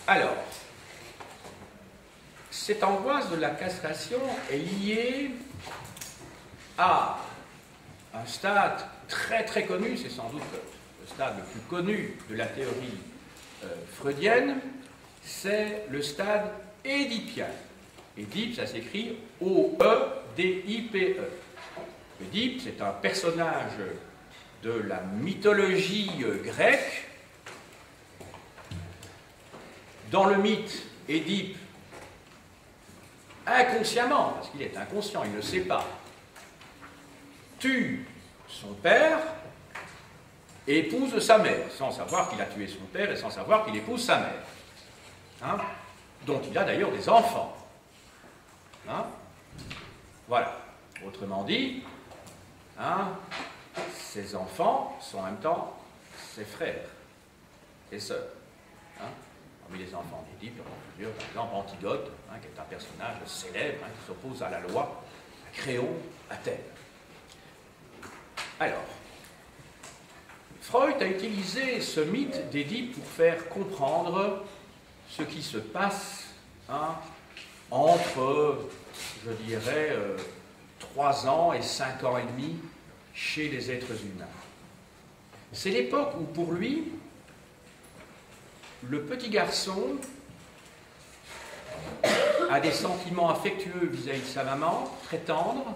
Alors, cette angoisse de la castration est liée à un stade très très connu, c'est sans doute le stade le plus connu de la théorie freudienne, c'est le stade édipien. Édipe, ça s'écrit O-E-D-I-P-E. Édipe, c'est un personnage de la mythologie grecque. Dans le mythe, Édipe, inconsciemment, parce qu'il est inconscient, il ne le sait pas, tue son père et épouse sa mère, sans savoir qu'il a tué son père et sans savoir qu'il épouse sa mère, hein, dont il a d'ailleurs des enfants. Hein, voilà. Autrement dit, hein, ses enfants sont en même temps ses frères et sœurs. Hein. Parmi les enfants d'Édipe, il y en a plusieurs, par exemple Antigote, hein, qui est un personnage célèbre, hein, qui s'oppose à la loi, à Créon, à Thèbes. Alors, Freud a utilisé ce mythe d'Édipe pour faire comprendre ce qui se passe, hein, entre, je dirais, 3 ans et 5 ans et demi chez les êtres humains. C'est l'époque où, pour lui, le petit garçon a des sentiments affectueux vis-à-vis de sa maman, très tendres.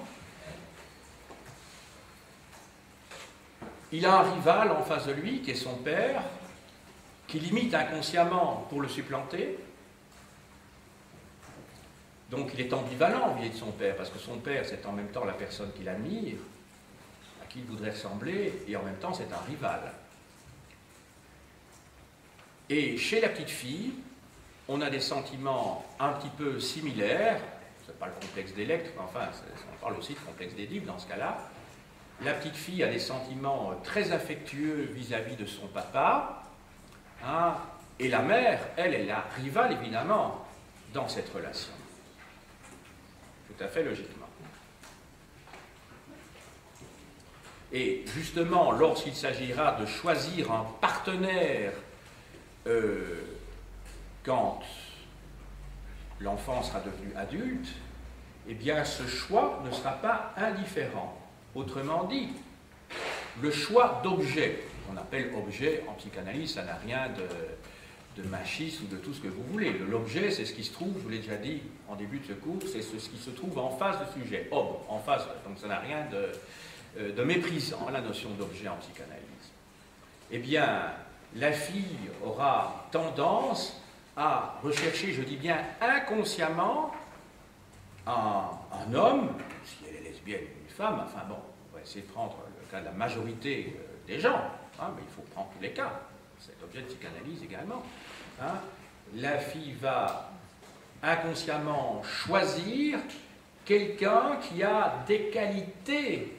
Il a un rival en face de lui, qui est son père, qui l'imite inconsciemment pour le supplanter. Donc il est ambivalent vis-à-vis de son père, parce que son père, c'est en même temps la personne qu'il admire, à qui il voudrait ressembler, et en même temps c'est un rival. Et chez la petite fille, on a des sentiments un petit peu similaires, c'est pas le complexe d'Électre, enfin on parle aussi de complexe d'Édipe dans ce cas-là. La petite fille a des sentiments très affectueux vis-à-vis de son papa, hein, et la mère, elle est la rivale évidemment dans cette relation. Tout à fait logiquement. Et justement, lorsqu'il s'agira de choisir un partenaire quand l'enfant sera devenu adulte, eh bien ce choix ne sera pas indifférent. Autrement dit, le choix d'objet, qu'on appelle objet en psychanalyse, ça n'a rien de machiste ou de tout ce que vous voulez. L'objet, c'est ce qui se trouve, je vous l'ai déjà dit en début de ce cours, c'est ce qui se trouve en face du sujet, en face, donc ça n'a rien de méprisant, la notion d'objet en psychanalyse. Eh bien, la fille aura tendance à rechercher, je dis bien inconsciemment, un homme, si elle est lesbienne ou une femme, enfin bon, on va essayer de prendre le cas de la majorité des gens, hein, mais il faut prendre tous les cas, c'est objet de psychanalyse également. Hein. La fille va inconsciemment choisir quelqu'un qui a des qualités,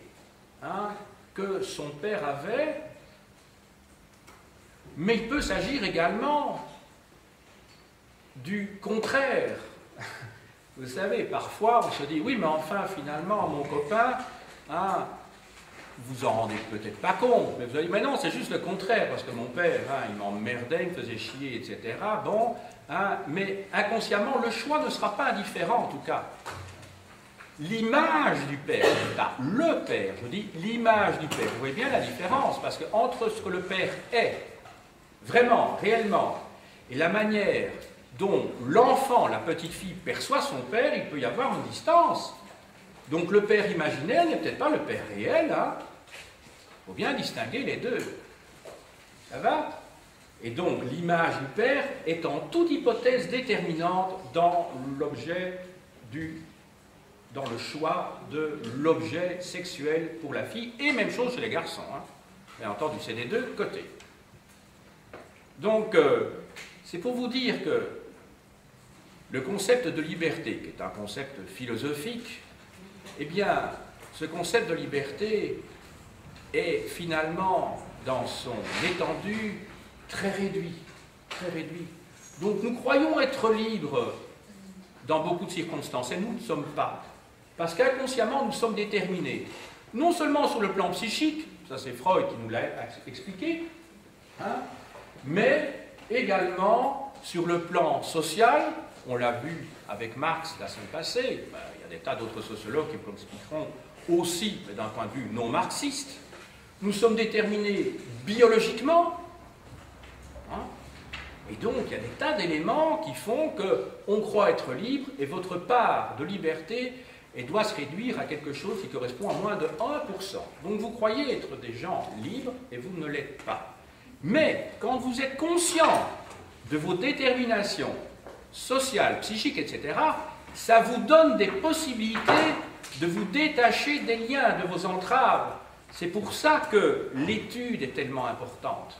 hein, que son père avait. Mais il peut s'agir également du contraire. Vous savez, parfois on se dit, oui, mais enfin, finalement, mon copain, hein, vous en rendez peut-être pas compte, mais vous allez dire, mais non, c'est juste le contraire, parce que mon père, hein, il m'emmerdait, il me faisait chier, etc. Bon, hein, mais inconsciemment, le choix ne sera pas indifférent, en tout cas. L'image du père, pas le père, je dis l'image du père. Vous voyez bien la différence, parce que entre ce que le père est, vraiment, réellement, et la manière dont l'enfant, la petite fille, perçoit son père, il peut y avoir une distance. Donc le père imaginaire n'est peut-être pas le père réel, hein. Il faut bien distinguer les deux. Ça va? Et donc l'image du père est en toute hypothèse déterminante dans l'objet dans le choix de l'objet sexuel pour la fille, et même chose chez les garçons, hein. Bien entendu, c'est des deux côtés. Donc, c'est pour vous dire que le concept de liberté, qui est un concept philosophique, eh bien, ce concept de liberté est finalement, dans son étendue, très réduit, très réduit. Donc, nous croyons être libres dans beaucoup de circonstances, et nous ne sommes pas. Parce qu'inconsciemment, nous sommes déterminés. Non seulement sur le plan psychique, ça c'est Freud qui nous l'a expliqué, hein, mais également sur le plan social, on l'a vu avec Marx la semaine passée, il y a des tas d'autres sociologues qui vous l'expliqueront aussi, mais d'un point de vue non marxiste, nous sommes déterminés biologiquement, hein, et donc il y a des tas d'éléments qui font qu'on croit être libre, et votre part de liberté doit se réduire à quelque chose qui correspond à moins de 1%. Donc vous croyez être des gens libres, et vous ne l'êtes pas. Mais quand vous êtes conscient de vos déterminations sociales, psychiques, etc., ça vous donne des possibilités de vous détacher des liens, de vos entraves. C'est pour ça que l'étude est tellement importante.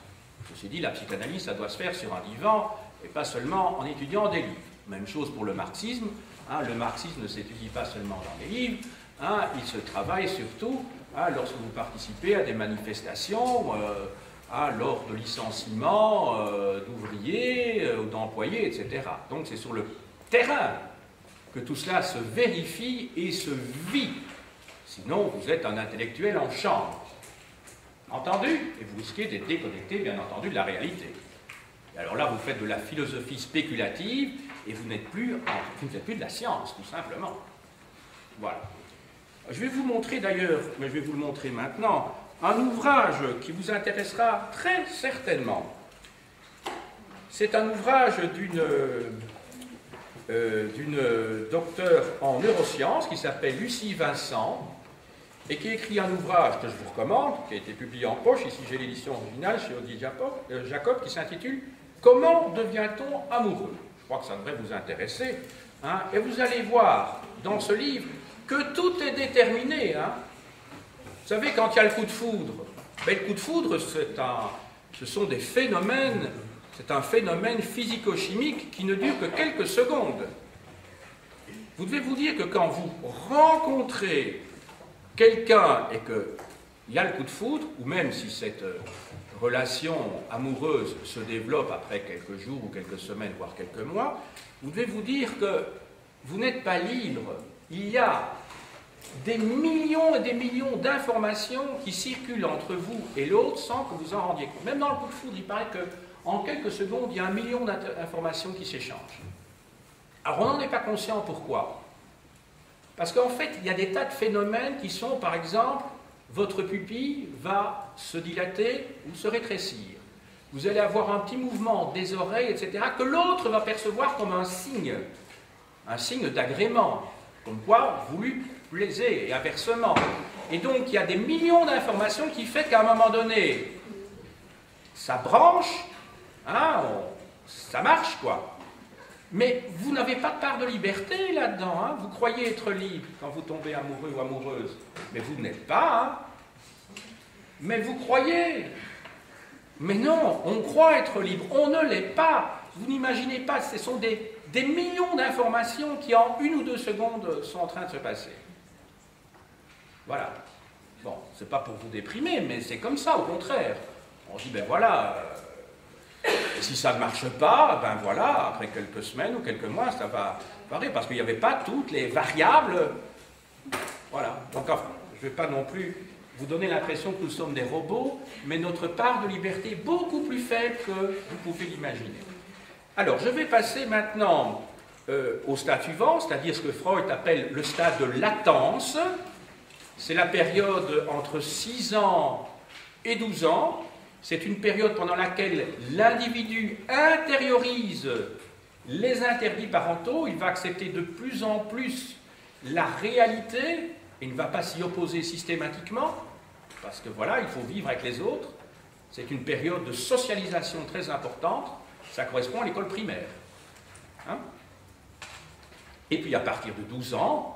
Ceci dit, la psychanalyse, ça doit se faire sur un divan et pas seulement en étudiant des livres. Même chose pour le marxisme. Hein, le marxisme ne s'étudie pas seulement dans les livres, hein, il se travaille surtout lorsque vous participez à des manifestations, lors de licenciements d'ouvriers ou d'employés, etc. Donc c'est sur le terrain que tout cela se vérifie et se vit. Sinon, vous êtes un intellectuel en chambre. Entendu? Et vous risquez d'être déconnecté, bien entendu, de la réalité. Et alors là, vous faites de la philosophie spéculative et vous n'êtes plus de la science, tout simplement. Voilà. Je vais vous montrer d'ailleurs, mais je vais vous le montrer maintenant, un ouvrage qui vous intéressera très certainement. C'est un ouvrage d'une docteure en neurosciences qui s'appelle Lucie Vincent et qui écrit un ouvrage que je vous recommande, qui a été publié en poche, ici j'ai l'édition originale chez Odile Jacob, qui s'intitule « Comment devient-on amoureux ?» Je crois que ça devrait vous intéresser. Hein, et vous allez voir dans ce livre que tout est déterminé. Hein. Vous savez, quand il y a le coup de foudre, ben, le coup de foudre, ce sont des phénomènes, c'est un phénomène physico-chimique qui ne dure que quelques secondes. Vous devez vous dire que quand vous rencontrez quelqu'un et qu'il y a le coup de foudre, ou même si cette relation amoureuse se développe après quelques jours ou quelques semaines, voire quelques mois, vous devez vous dire que vous n'êtes pas libre. Il y a des millions et des millions d'informations qui circulent entre vous et l'autre sans que vous en rendiez compte. Même dans le coup de foudre, il paraît qu'en quelques secondes, il y a 1 million d'informations qui s'échangent. Alors on n'en est pas conscient. Pourquoi? Parce qu'en fait, il y a des tas de phénomènes qui sont, par exemple, votre pupille va se dilater ou se rétrécir. Vous allez avoir un petit mouvement des oreilles, etc., que l'autre va percevoir comme un signe d'agrément, comme quoi vous lui plaisez, et inversement. Et donc, il y a des millions d'informations qui font qu'à un moment donné, ça branche, hein, ça marche, quoi. Mais vous n'avez pas de part de liberté là-dedans. Hein. Vous croyez être libre quand vous tombez amoureux ou amoureuse. Mais vous n'êtes pas. Hein. Mais vous croyez. Mais non, on croit être libre. On ne l'est pas. Vous n'imaginez pas. Ce sont des millions d'informations qui, en 1 ou 2 secondes, sont en train de se passer. Voilà. Bon, c'est pas pour vous déprimer, mais c'est comme ça, au contraire. On dit, ben voilà... Et si ça ne marche pas, ben voilà, après quelques semaines ou quelques mois, ça va varier, parce qu'il n'y avait pas toutes les variables. Voilà. Donc, enfin, je ne vais pas non plus vous donner l'impression que nous sommes des robots, mais notre part de liberté est beaucoup plus faible que vous pouvez l'imaginer. Alors, je vais passer maintenant au stade suivant, c'est-à-dire ce que Freud appelle le stade de latence. C'est la période entre 6 ans et 12 ans. C'est une période pendant laquelle l'individu intériorise les interdits parentaux, il va accepter de plus en plus la réalité et ne va pas s'y opposer systématiquement, parce que voilà, il faut vivre avec les autres. C'est une période de socialisation très importante, ça correspond à l'école primaire. Hein? Et puis à partir de 12 ans,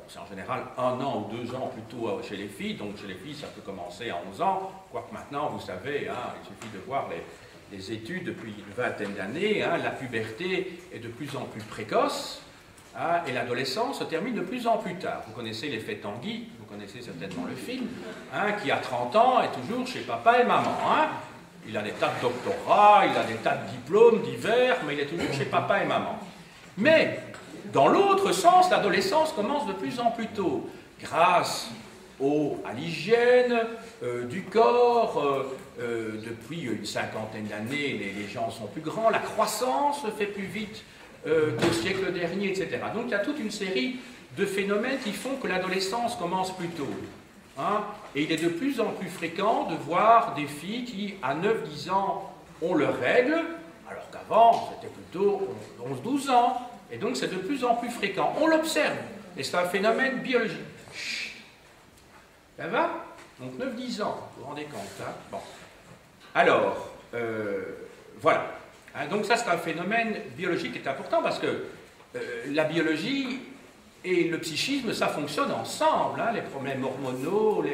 c'est en général 1 an ou 2 ans plutôt chez les filles, donc chez les filles ça peut commencer à 11 ans, quoique maintenant vous savez, hein, il suffit de voir les études depuis une vingtaine d'années, hein, la puberté est de plus en plus précoce, hein, et l'adolescence se termine de plus en plus tard. Vous connaissez l'effet Tanguy, vous connaissez certainement le film, hein, qui a 30 ans est toujours chez papa et maman. Hein. Il a des tas de doctorats, il a des tas de diplômes divers, mais il est toujours chez papa et maman. Mais dans l'autre sens, l'adolescence commence de plus en plus tôt, grâce à l'hygiène du corps. Depuis une cinquantaine d'années, les gens sont plus grands, la croissance se fait plus vite qu'au siècle dernier, etc. Donc il y a toute une série de phénomènes qui font que l'adolescence commence plus tôt. Hein, et il est de plus en plus fréquent de voir des filles qui, à 9-10 ans, ont leurs règles, alors qu'avant, c'était plutôt 11-12 ans. Et donc, c'est de plus en plus fréquent. On l'observe, et c'est un phénomène biologique. Chut. Ça va? Donc, 9-10 ans, vous vous rendez compte, hein? Bon. Alors, voilà. Hein, donc, ça, c'est un phénomène biologique qui est important, parce que la biologie et le psychisme, ça fonctionne ensemble. Hein, les problèmes hormonaux,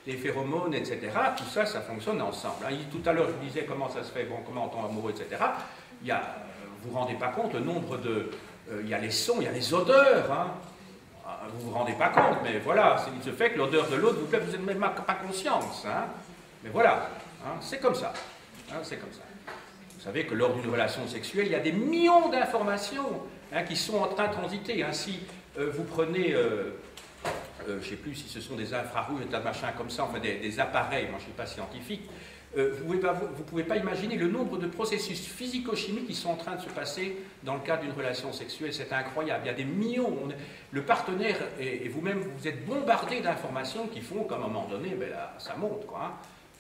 les phéromones, etc. Tout ça, ça fonctionne ensemble. Hein. Tout à l'heure, je vous disais comment ça se fait, bon, comment on tombe amoureux, etc. Vous ne vous rendez pas compte le nombre de... il y a les sons, il y a les odeurs. Hein. Vous ne vous rendez pas compte, mais voilà, il se fait que l'odeur de l'autre, vous n'êtes même pas conscience. Hein. Mais voilà, hein, c'est comme ça. Hein, c'est comme ça. Vous savez que lors d'une relation sexuelle, il y a des millions d'informations hein, qui sont en train de transiter. Ainsi, vous prenez... je ne sais plus si ce sont des infrarouges, des machins comme ça, enfin des appareils, moi je ne suis pas scientifique, vous ne pouvez pas imaginer le nombre de processus physico-chimiques qui sont en train de se passer dans le cadre d'une relation sexuelle, c'est incroyable, il y a des millions, le partenaire et vous-même, vous êtes bombardés d'informations qui font qu'à un moment donné, ben là, ça monte, quoi, hein.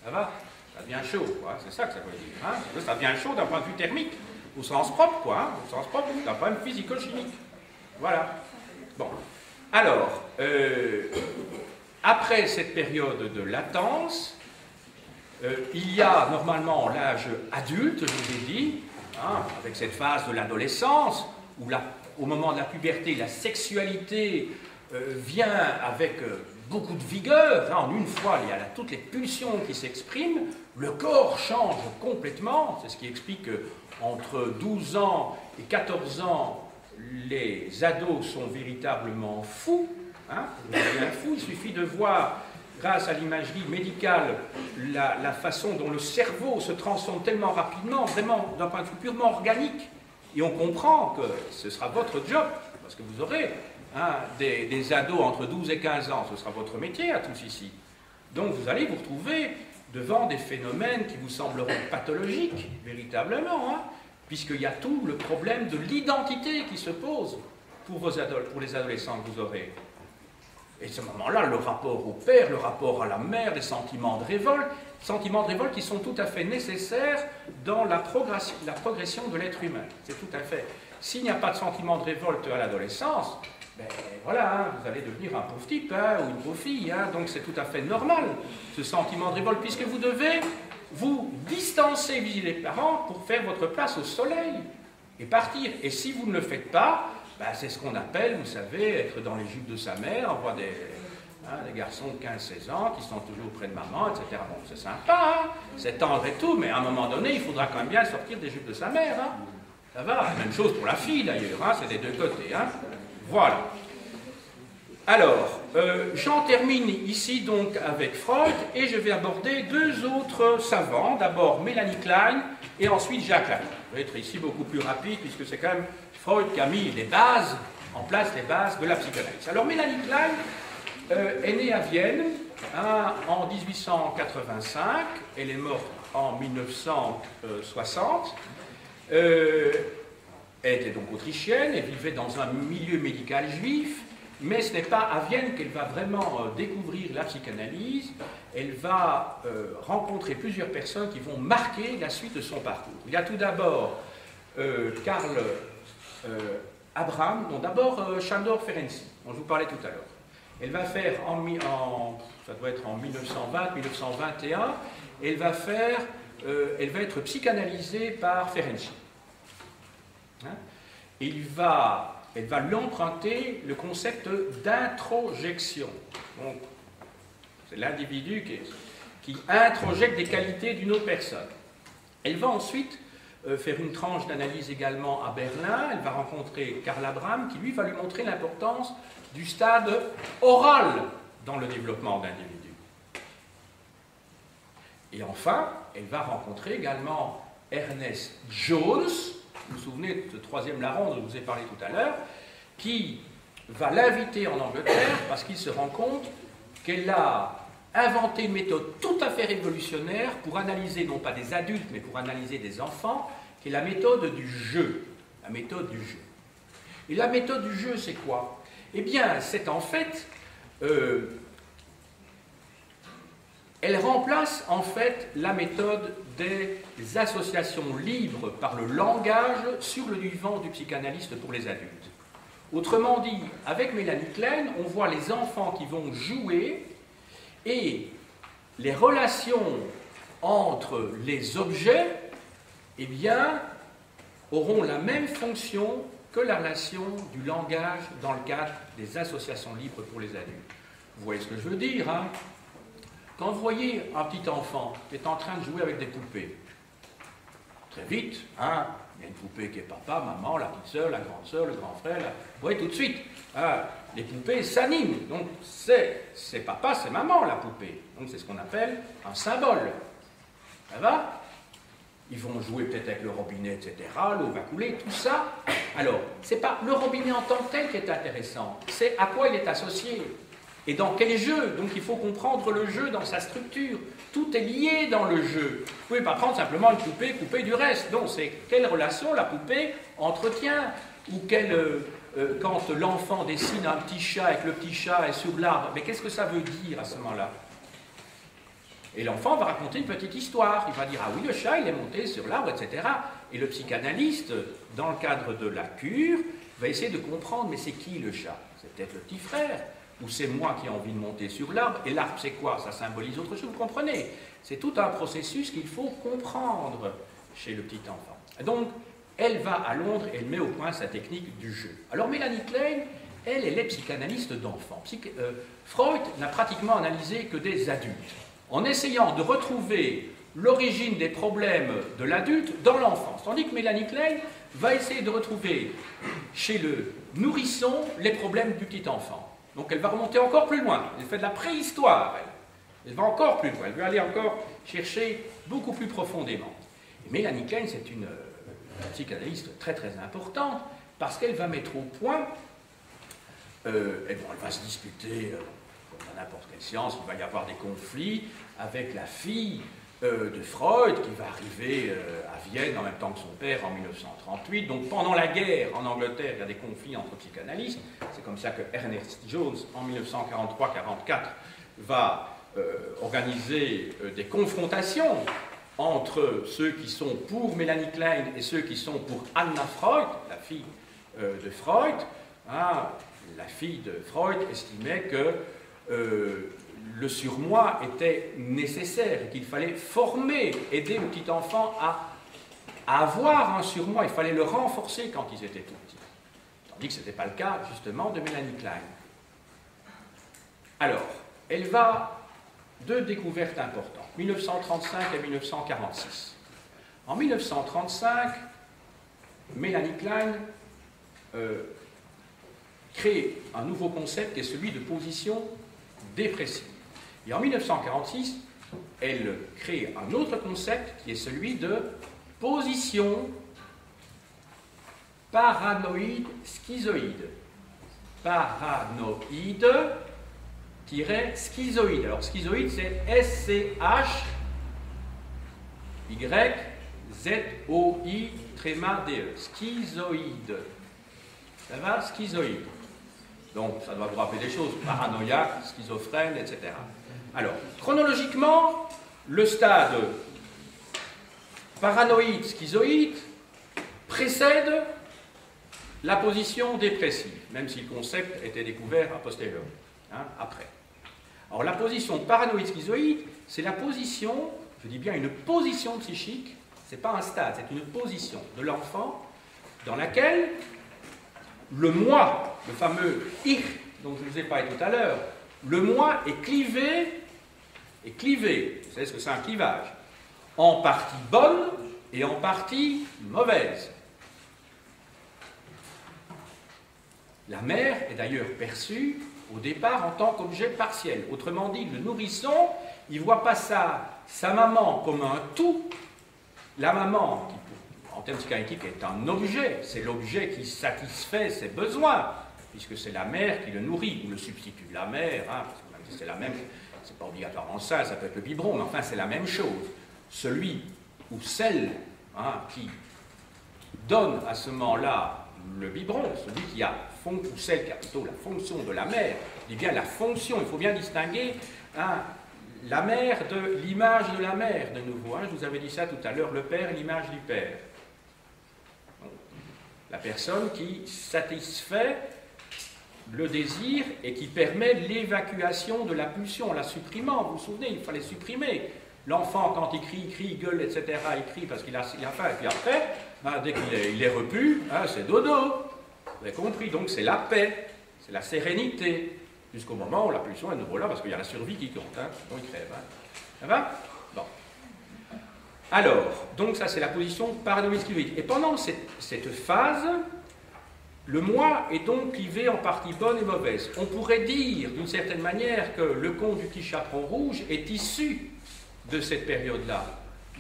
Ça va, ça devient chaud, quoi, c'est ça que ça veut dire, hein. Ça devient chaud d'un point de vue thermique, au sens propre, quoi, hein, au sens propre, d'un point de vue physico-chimique, voilà, bon. Alors, après cette période de latence, il y a normalement l'âge adulte, je vous ai dit, hein, avec cette phase de l'adolescence, où au moment de la puberté, la sexualité vient avec beaucoup de vigueur. Hein, en une fois, il y a toutes les pulsions qui s'expriment, le corps change complètement, c'est ce qui explique qu'entre 12 ans et 14 ans, les ados sont véritablement fous, hein, fou. Il suffit de voir, grâce à l'imagerie médicale, la façon dont le cerveau se transforme tellement rapidement, vraiment d'un point de vue purement organique, et on comprend que ce sera votre job, parce que vous aurez hein, des ados entre 12 et 15 ans, ce sera votre métier à tous ici. Donc vous allez vous retrouver devant des phénomènes qui vous sembleront pathologiques, véritablement, hein, puisqu'il y a tout le problème de l'identité qui se pose pour les adolescents que vous aurez. Et à ce moment-là, le rapport au père, le rapport à la mère, des sentiments de révolte qui sont tout à fait nécessaires dans la progression de l'être humain. C'est tout à fait. S'il n'y a pas de sentiment de révolte à l'adolescence, ben voilà, hein, vous allez devenir un pauvre type hein, ou une pauvre fille. Hein, donc c'est tout à fait normal, ce sentiment de révolte, puisque vous devez vous distancer vis-à-vis des parents pour faire votre place au soleil et partir. Et si vous ne le faites pas, ben c'est ce qu'on appelle, vous savez, être dans les jupes de sa mère. On voit des garçons de 15-16 ans qui sont toujours près de maman, etc. Bon, c'est sympa, hein, c'est tendre et tout, mais à un moment donné, il faudra quand même bien sortir des jupes de sa mère. Hein. Ça va, même chose pour la fille d'ailleurs, hein, c'est des deux côtés. Hein. Voilà. Alors, j'en termine ici donc avec Freud et je vais aborder deux autres savants, d'abord Mélanie Klein et ensuite Jacques Lacan. Je vais être ici beaucoup plus rapide puisque c'est quand même Freud qui a mis en place les bases de la psychanalyse. Alors Mélanie Klein est née à Vienne hein, en 1885, elle est morte en 1960. Elle était donc autrichienne, elle vivait dans un milieu médical juif. Mais ce n'est pas à Vienne qu'elle va vraiment découvrir la psychanalyse. Elle va rencontrer plusieurs personnes qui vont marquer la suite de son parcours. Il y a tout d'abord Karl Abraham, non d'abord Sándor Ferenczi, dont je vous parlais tout à l'heure. Elle va faire, ça doit être en 1920-1921, elle va être psychanalysée par Ferenczi. Hein? Elle va lui emprunter le concept d'introjection. Donc, c'est l'individu qui introjecte des qualités d'une autre personne. Elle va ensuite faire une tranche d'analyse également à Berlin. Elle va rencontrer Karl Abraham, qui lui va lui montrer l'importance du stade oral dans le développement d'individus. Et enfin, elle va rencontrer également Ernest Jones, vous vous souvenez de ce troisième larron dont je vous ai parlé tout à l'heure, qui va l'inviter en Angleterre parce qu'il se rend compte qu'elle a inventé une méthode tout à fait révolutionnaire pour analyser, non pas des adultes, mais pour analyser des enfants, qui est la méthode du jeu. La méthode du jeu. Et la méthode du jeu, c'est quoi? Eh bien, c'est en fait... elle remplace en fait la méthode des associations libres par le langage sur le divan du psychanalyste pour les adultes. Autrement dit, avec Mélanie Klein, on voit les enfants qui vont jouer et les relations entre les objets, eh bien, auront la même fonction que la relation du langage dans le cadre des associations libres pour les adultes. Vous voyez ce que je veux dire, hein? Quand vous voyez un petit enfant qui est en train de jouer avec des poupées, très vite, hein, il y a une poupée qui est papa, maman, la petite sœur, la grande sœur, le grand frère, vous voyez tout de suite, hein, les poupées s'animent. Donc c'est papa, c'est maman la poupée. Donc c'est ce qu'on appelle un symbole. Ça va? Ils vont jouer peut-être avec le robinet, etc. L'eau va couler, tout ça. Alors, ce n'est pas le robinet en tant que tel qui est intéressant, c'est à quoi il est associé. Et dans quel jeu? Donc il faut comprendre le jeu dans sa structure. Tout est lié dans le jeu. Vous ne pouvez pas prendre simplement une poupée, couper du reste. Non, c'est quelle relation la poupée entretient. Ou quand l'enfant dessine un petit chat et que le petit chat est sur l'arbre, mais qu'est-ce que ça veut dire à ce moment-là? Et l'enfant va raconter une petite histoire. Il va dire, ah oui, le chat, il est monté sur l'arbre, etc. Et le psychanalyste, dans le cadre de la cure, va essayer de comprendre, mais c'est qui le chat? C'est peut-être le petit frère. Ou c'est moi qui ai envie de monter sur l'arbre, et l'arbre c'est quoi? Ça symbolise autre chose, vous comprenez? C'est tout un processus qu'il faut comprendre chez le petit enfant. Donc, elle va à Londres et elle met au point sa technique du jeu. Alors Mélanie Klein, elle est psychanalyste d'enfants. Freud n'a pratiquement analysé que des adultes, en essayant de retrouver l'origine des problèmes de l'adulte dans l'enfance. Tandis que Mélanie Klein va essayer de retrouver chez le nourrisson les problèmes du petit enfant. Donc elle va remonter encore plus loin. Elle fait de la préhistoire. Elle va encore plus loin. Elle veut aller encore chercher beaucoup plus profondément. Et Mélanie Klein, c'est une psychanalyste très très importante parce qu'elle va mettre au point, elle va se disputer, comme dans n'importe quelle science, il va y avoir des conflits avec la fille de Freud qui va arriver à Vienne en même temps que son père en 1938. Donc pendant la guerre en Angleterre, il y a des conflits entre psychanalystes. C'est comme ça que Ernest Jones, en 1943-44, va organiser des confrontations entre ceux qui sont pour Mélanie Klein et ceux qui sont pour Anna Freud, la fille de Freud. Ah, la fille de Freud estimait que le surmoi était nécessaire et qu'il fallait former, aider le petit enfant à avoir un surmoi. Il fallait le renforcer quand ils étaient tout petits. Tandis que ce n'était pas le cas, justement, de Mélanie Klein. Alors, elle va deux découvertes importantes, 1935 et 1946. En 1935, Mélanie Klein crée un nouveau concept qui est celui de position dépressive. Et en 1946, elle crée un autre concept qui est celui de position paranoïde schizoïde. Paranoïde-schizoïde. Alors schizoïde, c'est S-C-H-Y-Z-O-I-D-E. Schizoïde. Ça va? Schizoïde. Donc, ça doit vous rappeler des choses, paranoïaque, schizophrène, etc. Alors, chronologiquement, le stade paranoïde, schizoïde précède la position dépressive, même si le concept était découvert a posteriori, après. Alors, la position paranoïde, schizoïde, c'est la position, je dis bien une position psychique, ce n'est pas un stade, c'est une position de l'enfant dans laquelle le moi, le fameux « ich » dont je vous ai parlé tout à l'heure, le moi est clivé, vous savez ce que c'est un clivage, en partie bonne et en partie mauvaise. La mère est d'ailleurs perçue au départ en tant qu'objet partiel. Autrement dit, le nourrisson, il ne voit pas sa maman comme un tout. La maman, qui en termes psychanalytiques, est un objet, c'est l'objet qui satisfait ses besoins, puisque c'est la mère qui le nourrit, ou le substitut de la mère, parce que même c'est la même, c'est pas obligatoirement ça peut être le biberon, mais enfin c'est la même chose. Celui ou celle qui donne à ce moment-là le biberon, celui qui a ou celle qui a plutôt la fonction de la mère, je dis bien la fonction, il faut bien distinguer la mère de l'image de la mère, de nouveau. Je vous avais dit ça tout à l'heure, le père, l'image du père. Donc, la personne qui satisfait le désir et qui permet l'évacuation de la pulsion, en la supprimant. Vous vous souvenez, il fallait supprimer. L'enfant, quand il crie, il gueule, etc., il crie parce qu'il a faim, et puis après, dès qu'il est repu, c'est dodo. Vous avez compris, donc c'est la paix, c'est la sérénité, jusqu'au moment où la pulsion est de nouveau là, parce qu'il y a la survie qui compte, sinon il crève. Ça va? Bon. Alors, donc ça c'est la position parano-schizoïde. Et pendant cette phase, le moi est donc clivé en partie bonne et mauvaise. On pourrait dire, d'une certaine manière, que le conte du petit chaperon rouge est issu de cette période-là.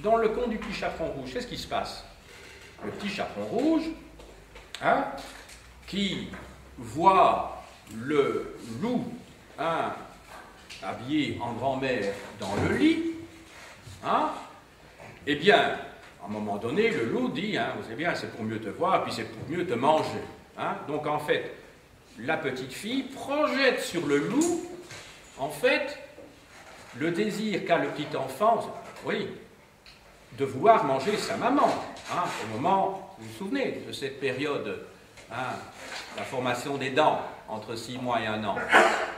Dans le conte du petit chaperon rouge, qu'est-ce qui se passe? Le petit chaperon rouge, qui voit le loup habillé en grand-mère dans le lit, eh bien, à un moment donné, le loup dit, vous savez bien, c'est pour mieux te voir, puis c'est pour mieux te manger. Donc en fait, la petite fille projette sur le loup, en fait, le désir qu'a le petit enfant, oui, de vouloir manger sa maman, au moment, vous vous souvenez de cette période, la formation des dents entre 6 mois et 1 an.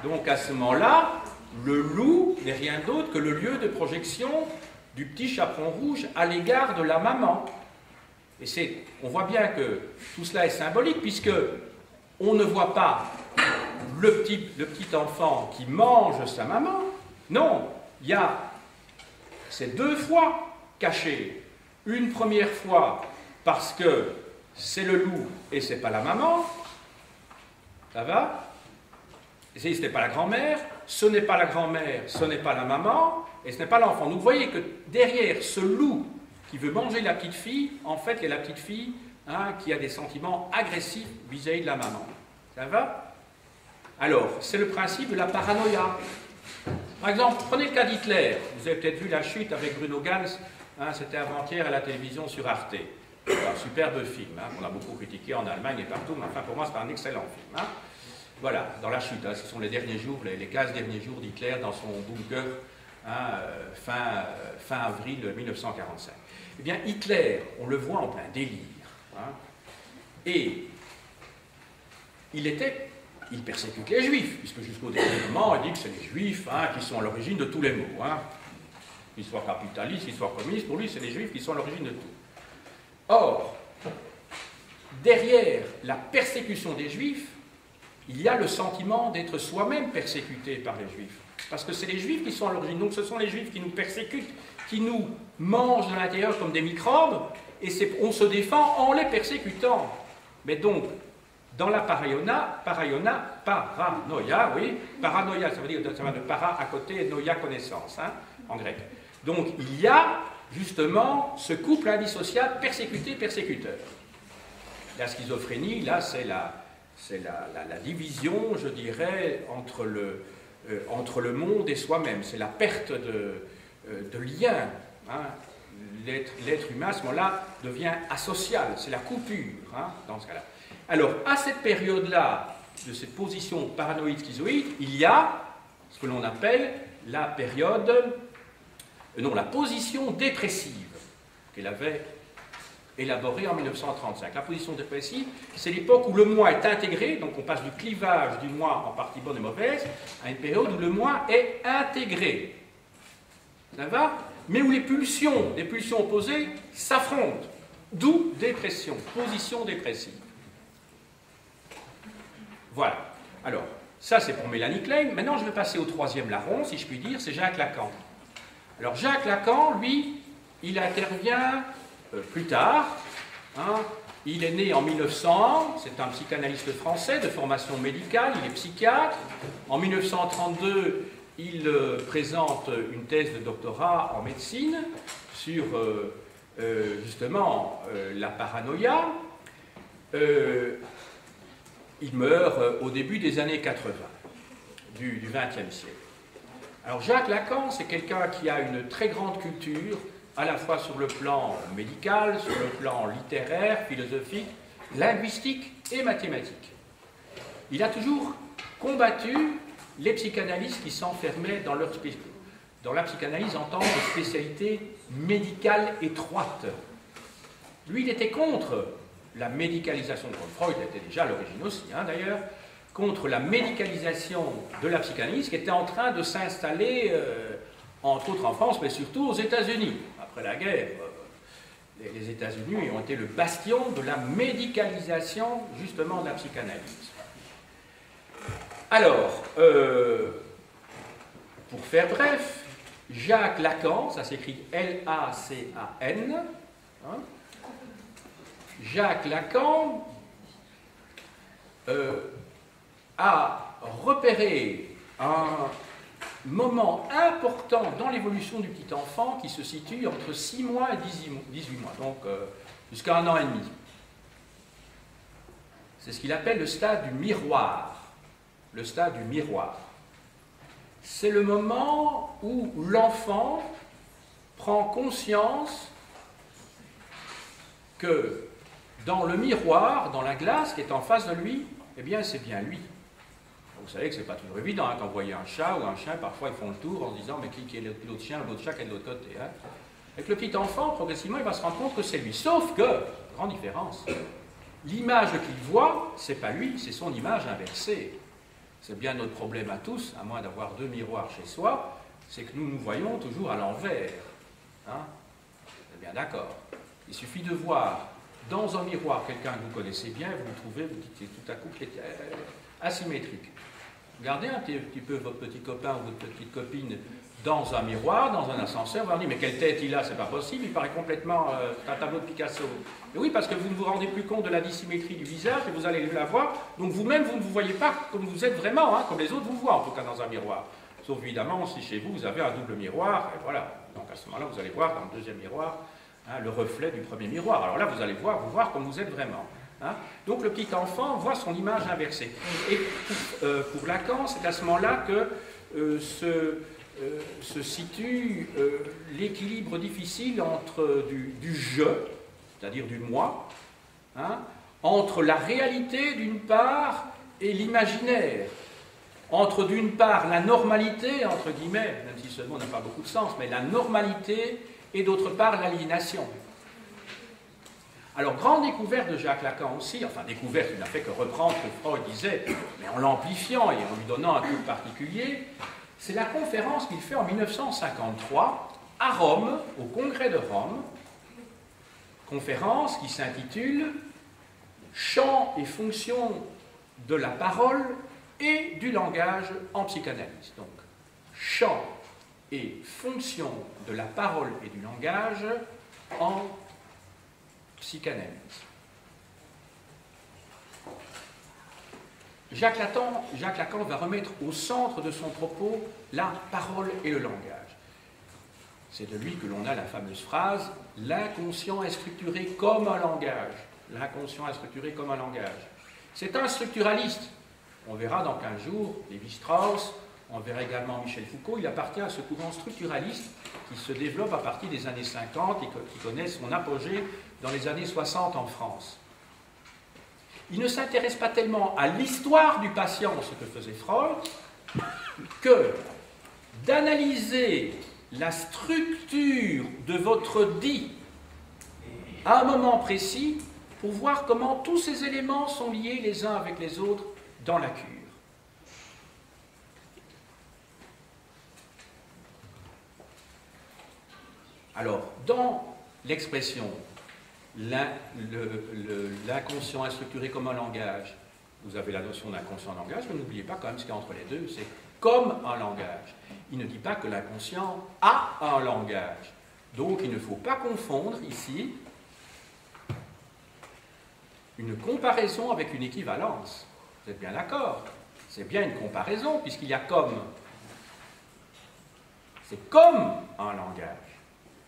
Donc à ce moment-là, le loup n'est rien d'autre que le lieu de projection du petit chaperon rouge à l'égard de la maman. Et on voit bien que tout cela est symbolique, puisque on ne voit pas le petit enfant qui mange sa maman. Non, il y a ces 2 fois caché. Une première fois parce que c'est le loup et c'est pas la maman. Ça va? Ce n'est pas la grand-mère, ce n'est pas la grand-mère, ce n'est pas la maman, et ce n'est pas l'enfant. Donc vous voyez que derrière ce loup qui veut manger la petite fille, en fait, il y a la petite fille qui a des sentiments agressifs vis-à-vis de la maman. Ça va? Alors, c'est le principe de la paranoïa. Par exemple, prenez le cas d'Hitler. Vous avez peut-être vu La Chute avec Bruno Ganz, c'était avant-hier à la télévision sur Arte. Un superbe film, qu'on a beaucoup critiqué en Allemagne et partout, mais enfin pour moi c'est un excellent film. Voilà, dans La Chute, ce sont les derniers jours, les 15 derniers jours d'Hitler dans son bunker, fin avril 1945. Eh bien, Hitler, on le voit en plein délire, et il persécute les Juifs, puisque jusqu'au dernier moment, il dit que c'est les Juifs qui sont à l'origine de tous les maux. Qu'ils soient capitalistes, qu'ils soient communistes, pour lui, c'est les Juifs qui sont à l'origine de tout. Or, derrière la persécution des Juifs, il y a le sentiment d'être soi-même persécuté par les Juifs. Parce que c'est les Juifs qui sont à l'origine. Donc ce sont les Juifs qui nous persécutent, qui nous mangent de l'intérieur comme des microbes, et on se défend en les persécutant. Mais donc, dans la paranoïa, oui, paranoïa, ça veut dire ça va de para à côté, et noia connaissance, en grec. Donc il y a justement ce couple indissociable persécuté-persécuteur. La schizophrénie, là, c'est la division, je dirais, entre le monde et soi-même. C'est la perte de lien. L'être humain, à ce moment-là, devient asocial. C'est la coupure, dans ce cas-là. Alors, à cette période-là, de cette position paranoïde schizoïde, il y a ce que l'on appelle la position dépressive, qu'elle avait élaborée en 1935. La position dépressive, c'est l'époque où le moi est intégré, donc on passe du clivage du moi en partie bonne et mauvaise, à une période où le moi est intégré. Ça va? Mais où les pulsions opposées s'affrontent. D'où dépression, position dépressive. Voilà. Alors, ça c'est pour Mélanie Klein. Maintenant, je vais passer au 3e larron, si je puis dire, c'est Jacques Lacan. Alors, Jacques Lacan, lui, il intervient plus tard. Il est né en 1900, c'est un psychanalyste français de formation médicale, il est psychiatre. En 1932, il présente une thèse de doctorat en médecine sur justement la paranoïa. Il meurt au début des années 80 du XXe siècle. Alors Jacques Lacan, c'est quelqu'un qui a une très grande culture, à la fois sur le plan médical, sur le plan littéraire, philosophique, linguistique et mathématique. Il a toujours combattu les psychanalystes qui s'enfermaient dans la psychanalyse en tant que spécialité médicale étroite. Lui, il était contre la médicalisation, comme Freud était déjà à l'origine aussi, d'ailleurs, contre la médicalisation de la psychanalyse qui était en train de s'installer, entre autres en France, mais surtout aux États-Unis. Après la guerre, les États-Unis ont été le bastion de la médicalisation, justement, de la psychanalyse. Alors, pour faire bref, Jacques Lacan, ça s'écrit L-A-C-A-N, Jacques Lacan a repéré un moment important dans l'évolution du petit enfant qui se situe entre 6 mois et 18 mois, donc jusqu'à 1 an et demi. C'est ce qu'il appelle le stade du miroir. Le stade du miroir. C'est le moment où l'enfant prend conscience que dans le miroir, dans la glace qui est en face de lui, eh bien c'est bien lui. Vous savez que ce n'est pas toujours évident, quand vous voyez un chat ou un chien, parfois ils font le tour en se disant mais qui est l'autre chien, l'autre chat qui est de l'autre côté. Avec le petit enfant, progressivement, il va se rendre compte que c'est lui. Sauf que, grande différence, l'image qu'il voit, c'est pas lui, c'est son image inversée. C'est bien notre problème à tous, à moins d'avoir 2 miroirs chez soi, c'est que nous nous voyons toujours à l'envers. Vous êtes bien d'accord. Il suffit de voir dans un miroir quelqu'un que vous connaissez bien, vous le trouvez, vous dites tout à coup qu'il est asymétrique. Regardez un petit peu votre petit copain ou votre petite copine dans un miroir, dans un ascenseur, vous leur dites mais quelle tête il a, c'est pas possible, il paraît complètement un tableau de Picasso. Et oui, parce que vous ne vous rendez plus compte de la dissymétrie du visage et vous allez la voir, donc vous-même vous ne vous voyez pas comme vous êtes vraiment, comme les autres vous voient en tout cas dans un miroir. Sauf évidemment si chez vous vous avez un double miroir, et voilà. Donc à ce moment-là vous allez voir dans le deuxième miroir le reflet du premier miroir. Alors là vous allez voir comme vous êtes vraiment. Donc le petit enfant voit son image inversée. Et pour Lacan, c'est à ce moment-là que se situe l'équilibre difficile entre du je, c'est-à-dire du moi, entre la réalité d'une part et l'imaginaire, entre d'une part la normalité, entre guillemets, même si ce mot n'a pas beaucoup de sens, mais la normalité et d'autre part l'aliénation. Alors, grande découverte de Jacques Lacan aussi, enfin découverte, il n'a fait que reprendre ce que Freud disait, mais en l'amplifiant et en lui donnant un coup particulier, c'est la conférence qu'il fait en 1953 à Rome, au Congrès de Rome, conférence qui s'intitule « Champ et fonction de la parole et du langage en psychanalyse ». Donc, champ et fonction de la parole et du langage en psychanalyse. Jacques Lacan va remettre au centre de son propos la parole et le langage. C'est de lui que l'on a la fameuse phrase « L'inconscient est structuré comme un langage ». L'inconscient est structuré comme un langage. C'est un structuraliste. On verra dans 15 jours Lévi-Strauss, on verra également Michel Foucault. Il appartient à ce courant structuraliste qui se développe à partir des années 50 et qui connaît son apogée dans les années 60 en France. Il ne s'intéresse pas tellement à l'histoire du patient, ce que faisait Freud, que d'analyser la structure de votre dit à un moment précis pour voir comment tous ces éléments sont liés les uns avec les autres dans la cure. Alors, dans l'expression l'inconscient est structuré comme un langage, vous avez la notion d'inconscient langage, mais n'oubliez pas quand même ce qu'il y a entre les deux, c'est comme un langage. Il ne dit pas que l'inconscient a un langage. Donc il ne faut pas confondre ici une comparaison avec une équivalence. Vous êtes bien d'accord? C'est bien une comparaison, puisqu'il y a comme. C'est comme un langage.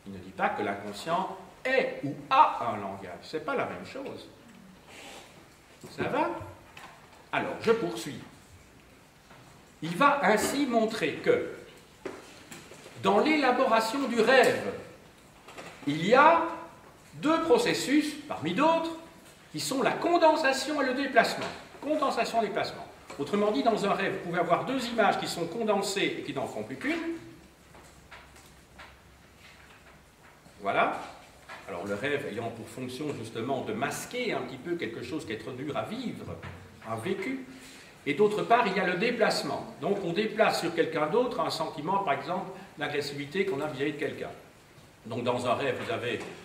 Il ne dit pas que l'inconscient est ou a un langage. Ce n'est pas la même chose. Ça va? Alors, je poursuis. Il va ainsi montrer que dans l'élaboration du rêve, il y a deux processus, parmi d'autres, qui sont la condensation et le déplacement. Condensation et déplacement. Autrement dit, dans un rêve, vous pouvez avoir deux images qui sont condensées et qui n'en font plus qu'une. Voilà. Alors le rêve ayant pour fonction justement de masquer un petit peu quelque chose qui est trop dur à vivre, un vécu. Et d'autre part, il y a le déplacement. Donc on déplace sur quelqu'un d'autre un sentiment, par exemple, d'agressivité qu'on a vis-à-vis de quelqu'un. Donc dans un rêve,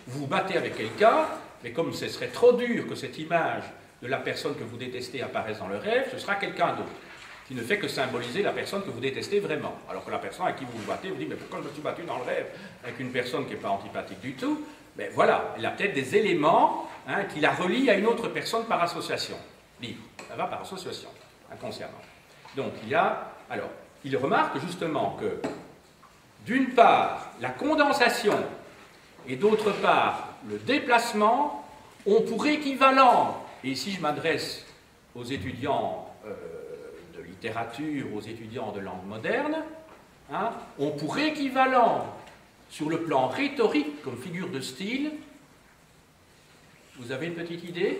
vous vous battez avec quelqu'un, mais comme ce serait trop dur que cette image de la personne que vous détestez apparaisse dans le rêve, ce sera quelqu'un d'autre, qui ne fait que symboliser la personne que vous détestez vraiment. Alors que la personne avec qui vous vous battez vous dit « mais pourquoi je me suis battu dans le rêve avec une personne qui n'est pas antipathique du tout ?» Mais voilà, il a peut-être des éléments qui la relient à une autre personne par association. Libre, ça va par association, inconsciemment. Donc il remarque justement que, d'une part, la condensation et d'autre part, le déplacement ont pour équivalent, et ici je m'adresse aux étudiants de littérature, aux étudiants de langue moderne, ont pour équivalent sur le plan rhétorique comme figure de style. Vous avez une petite idée?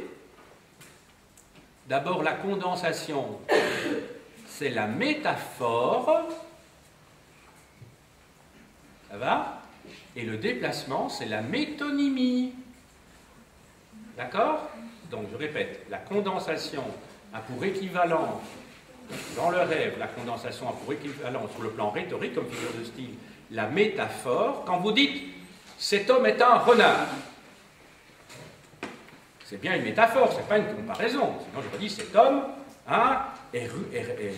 D'abord, la condensation, c'est la métaphore, ça va? Et le déplacement, c'est la métonymie. D'accord? Donc, je répète, la condensation a pour équivalent, dans le rêve, la condensation a pour équivalent sur le plan rhétorique, comme figure de style, la métaphore. Quand vous dites « cet homme est un renard », c'est bien une métaphore, ce n'est pas une comparaison. Sinon, j'aurais dit «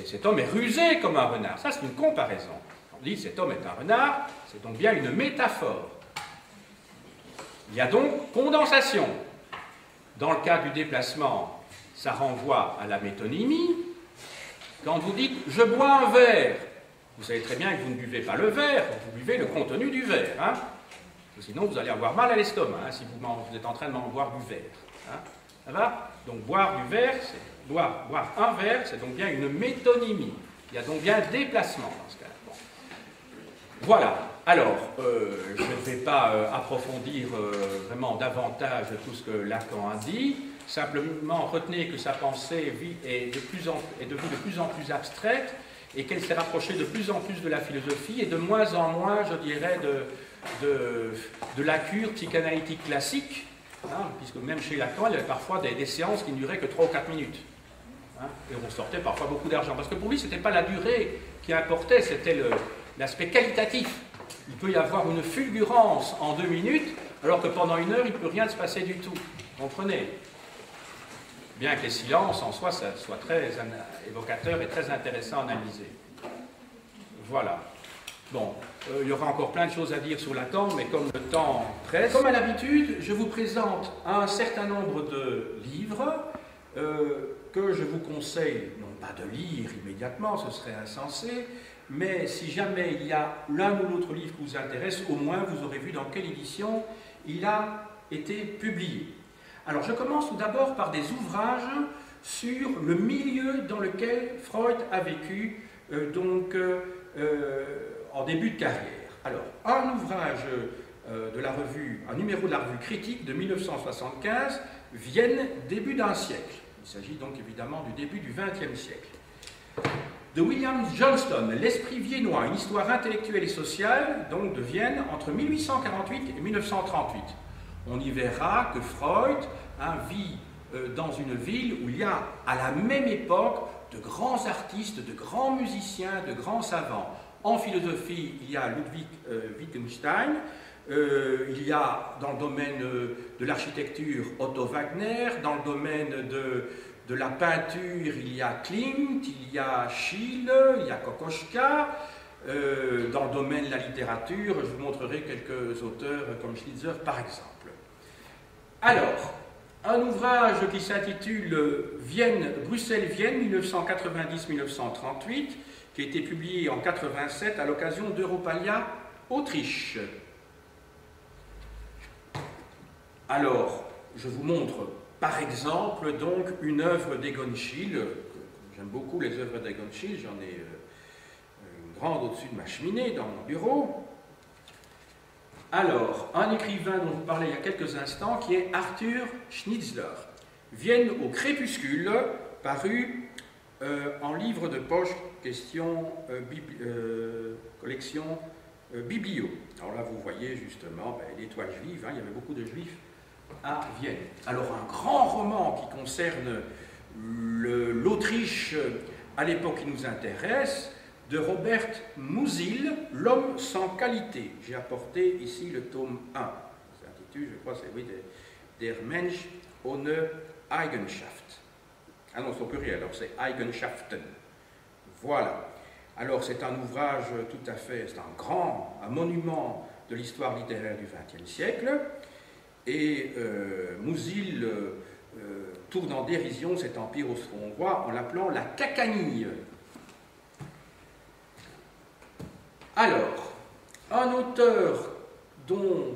cet homme est rusé comme un renard ». Ça, c'est une comparaison. On dit « cet homme est un renard », c'est donc bien une métaphore. Il y a donc condensation. Dans le cas du déplacement, ça renvoie à la métonymie. Quand vous dites « je bois un verre », vous savez très bien que vous ne buvez pas le verre, vous buvez le contenu du verre. Sinon, vous allez avoir mal à l'estomac si vous êtes en train de boire du verre. Ça va? Donc, boire du verre, boire un verre, c'est donc bien une métonymie. Il y a donc bien un déplacement dans ce cas. Bon. Voilà. Alors, je ne vais pas approfondir vraiment davantage tout ce que Lacan a dit. Simplement, retenez que sa pensée est devenue de plus en plus abstraite et qu'elle s'est rapprochée de plus en plus de la philosophie et de moins en moins, je dirais, de la cure psychanalytique classique, puisque même chez Lacan, il y avait parfois des séances qui ne duraient que 3 ou 4 minutes. Et on sortait parfois beaucoup d'argent. Parce que pour lui, ce n'était pas la durée qui importait, c'était l'aspect qualitatif. Il peut y avoir une fulgurance en 2 minutes, alors que pendant 1 heure, il ne peut rien se passer du tout. Vous comprenez? Bien que les silences en soi soient très évocateurs et très intéressants à analyser. Voilà. Bon, il y aura encore plein de choses à dire sur Lacan, mais comme le temps presse, comme à l'habitude, je vous présente un certain nombre de livres que je vous conseille, non pas de lire immédiatement, ce serait insensé, mais si jamais il y a l'un ou l'autre livre qui vous intéresse, au moins vous aurez vu dans quelle édition il a été publié. Alors je commence tout d'abord par des ouvrages sur le milieu dans lequel Freud a vécu en début de carrière. Alors, un ouvrage un numéro de la revue Critique de 1975, Vienne, début d'un siècle. Il s'agit donc évidemment du début du XXe siècle. De William Johnston, L'esprit viennois, une histoire intellectuelle et sociale, donc de Vienne, entre 1848 et 1938. On y verra que Freud vit dans une ville où il y a à la même époque de grands artistes, de grands musiciens, de grands savants. En philosophie, il y a Ludwig Wittgenstein, il y a dans le domaine de l'architecture Otto Wagner, dans le domaine de la peinture, il y a Klimt, il y a Schiele, il y a Kokoschka. Dans le domaine de la littérature, je vous montrerai quelques auteurs comme Schlitzer par exemple. Alors, un ouvrage qui s'intitule Bruxelles-Vienne 1990-1938, qui a été publié en 1987 à l'occasion d'Europalia Autriche. Alors, je vous montre par exemple donc une œuvre d'Egon Schiele. J'aime beaucoup les œuvres d'Egon Schiele, j'en ai une grande au-dessus de ma cheminée dans mon bureau. Alors, un écrivain dont je vous parlais il y a quelques instants, qui est Arthur Schnitzler, Vienne au crépuscule, paru en livre de poche, collection Biblio. Alors là, vous voyez justement l'étoile juive, il y avait beaucoup de juifs à Vienne. Alors, un grand roman qui concerne l'Autriche à l'époque qui nous intéresse, de Robert Musil, L'homme sans qualité. J'ai apporté ici le tome 1. Ça s'intitule, je crois, c'est oui, Der Mensch ohne Eigenschaft. Ah non, c'est au pluriel, alors c'est Eigenschaften. Voilà. Alors c'est un ouvrage tout à fait, c'est un monument de l'histoire littéraire du XXe siècle. Et Musil tourne en dérision cet empire austro-hongrois en l'appelant la cacanille. Alors, un auteur dont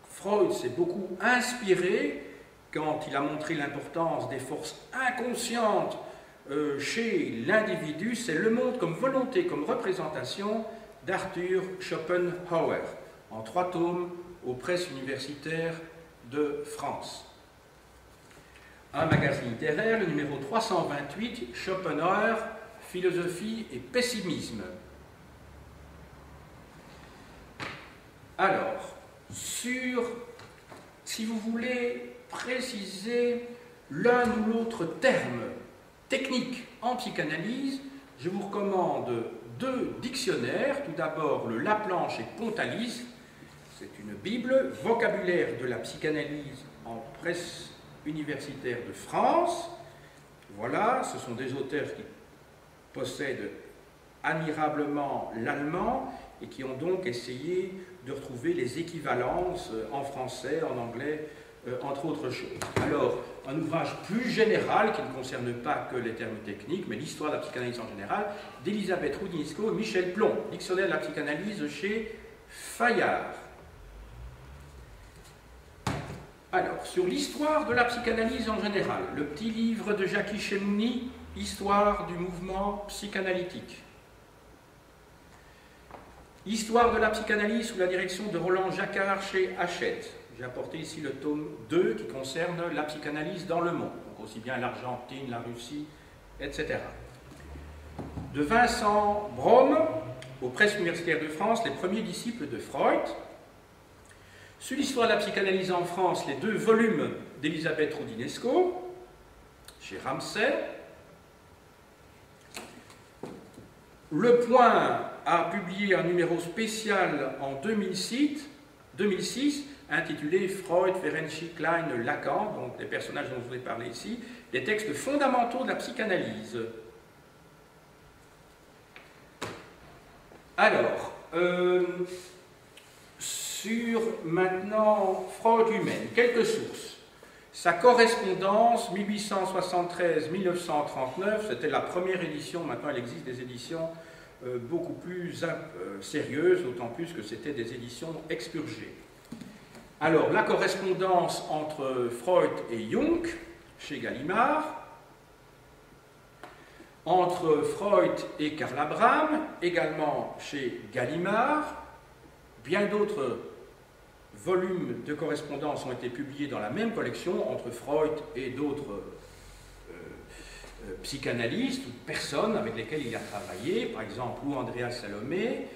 Freud s'est beaucoup inspiré quand il a montré l'importance des forces inconscientes chez l'individu, c'est Le monde comme volonté, comme représentation d'Arthur Schopenhauer, en 3 tomes aux presses universitaires de France. Un magazine littéraire, le numéro 328, Schopenhauer, philosophie et pessimisme. Alors, si vous voulez préciser l'un ou l'autre terme technique en psychanalyse, je vous recommande 2 dictionnaires. Tout d'abord, le Laplanche et Pontalis, c'est une bible, vocabulaire de la psychanalyse en presse universitaire de France. Voilà, ce sont des auteurs qui possèdent admirablement l'allemand et qui ont donc essayé de retrouver les équivalences en français, en anglais, entre autres choses. Alors, un ouvrage plus général qui ne concerne pas que les termes techniques, mais l'histoire de la psychanalyse en général, d'Elisabeth Roudinesco et Michel Plon, dictionnaire de la psychanalyse chez Fayard. Alors, sur l'histoire de la psychanalyse en général, le petit livre de Jackie Chemouni, Histoire du mouvement psychanalytique. Histoire de la psychanalyse sous la direction de Roland Jacquard chez Hachette. J'ai apporté ici le tome 2 qui concerne la psychanalyse dans le monde, donc aussi bien l'Argentine, la Russie, etc. De Vincent Brome, aux presses universitaires de France, les premiers disciples de Freud. Sur l'histoire de la psychanalyse en France, les 2 volumes d'Elisabeth Roudinesco, chez Ramsay. Le Point a publié un numéro spécial en 2006 intitulé Freud, Ferenczi, Klein, Lacan, donc les personnages dont je vous ai parlé ici, des textes fondamentaux de la psychanalyse. Alors, sur maintenant Freud lui-même, quelques sources. Sa correspondance 1873-1939, c'était la première édition, maintenant il existe des éditions beaucoup plus sérieuses, d'autant plus que c'était des éditions expurgées. Alors, la correspondance entre Freud et Jung, chez Gallimard, entre Freud et Karl Abraham, également chez Gallimard, bien d'autres volumes de correspondance ont été publiés dans la même collection entre Freud et d'autres psychanalystes ou personnes avec lesquelles il a travaillé, par exemple Lou Andreas Salomé.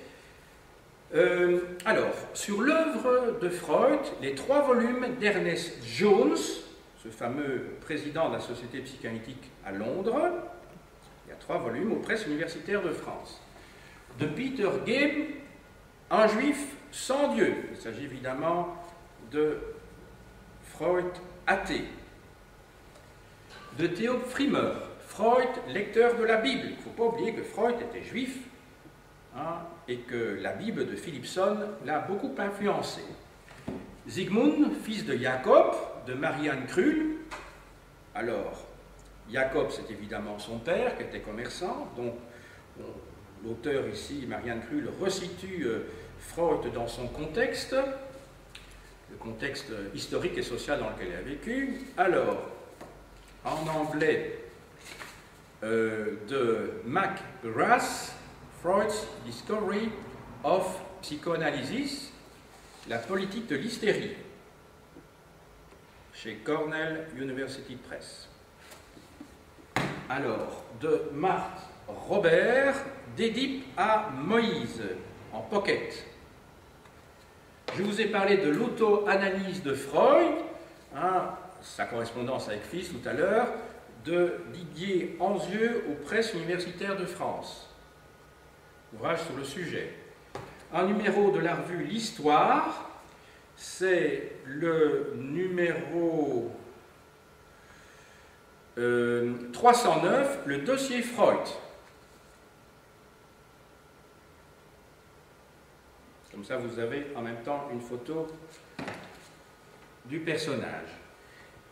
Alors, sur l'œuvre de Freud, les 3 volumes d'Ernest Jones, ce fameux président de la Société psychanalytique à Londres, il y a 3 volumes aux presses universitaires de France. De Peter Gabe, Un juif sans Dieu. Il s'agit évidemment de Freud athée. De Theo Frimer, Freud, lecteur de la Bible. Il ne faut pas oublier que Freud était juif et que la Bible de Philipson l'a beaucoup influencé. Zygmunt, fils de Jacob, de Marianne Krull. Alors, Jacob, c'est évidemment son père qui était commerçant, donc l'auteur ici, Marianne Krull, resitue Freud dans son contexte, le contexte historique et social dans lequel il a vécu. Alors, en anglais, de McGrath, Freud's Discovery of Psychoanalysis, La politique de l'hystérie, chez Cornell University Press. Alors, de Marthe Robert, d'Édipe à Moïse, en pocket. Je vous ai parlé de l'auto-analyse de Freud, sa correspondance avec Fils tout à l'heure, de Didier Anzieux aux Presses universitaires de France. Ouvrage sur le sujet. Un numéro de la revue L'Histoire, c'est le numéro 309, le dossier Freud. Comme ça, vous avez en même temps une photo du personnage.